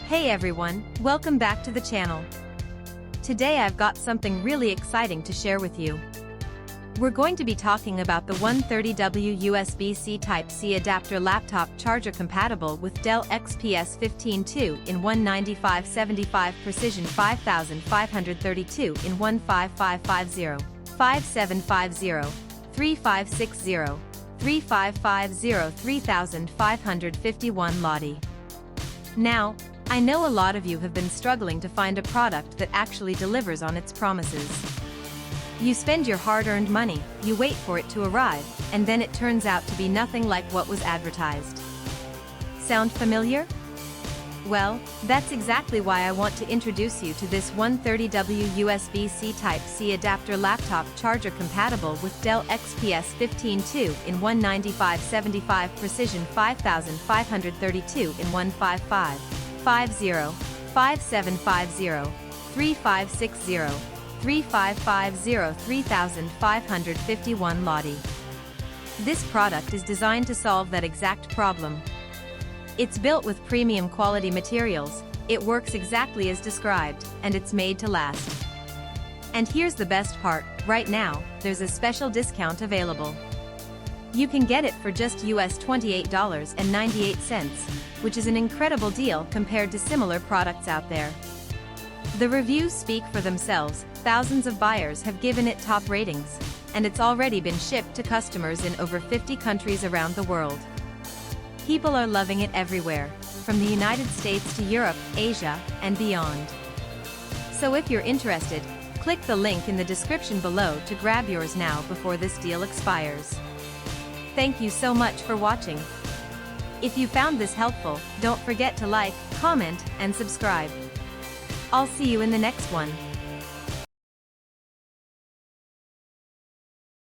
Hey everyone, welcome back to the channel. Today I've got something really exciting to share with you. We're going to be talking about the 130W USB-C Type-C adapter laptop charger compatible with Dell XPS 15.2 in 195/75 Precision 5532 in 15550, 5750, 3560, 3550 3551 Lati. Now, I know a lot of you have been struggling to find a product that actually delivers on its promises. You spend your hard-earned money, you wait for it to arrive, and then it turns out to be nothing like what was advertised. Sound familiar? Well, that's exactly why I want to introduce you to this 130W USB-C Type-C adapter laptop charger compatible with Dell XPS 15.2 in 195/75 Precision 5532 in 15550, 5750, 3560, 3550 3551 Lati. This product is designed to solve that exact problem. It's built with premium quality materials, it works exactly as described, and it's made to last. And here's the best part, right now, there's a special discount available. You can get it for just US $28.98, which is an incredible deal compared to similar products out there. The reviews speak for themselves, thousands of buyers have given it top ratings, and it's already been shipped to customers in over 50 countries around the world. People are loving it everywhere, from the United States to Europe, Asia, and beyond. So if you're interested, click the link in the description below to grab yours now before this deal expires. Thank you so much for watching. If you found this helpful, don't forget to like, comment, and subscribe. I'll see you in the next one.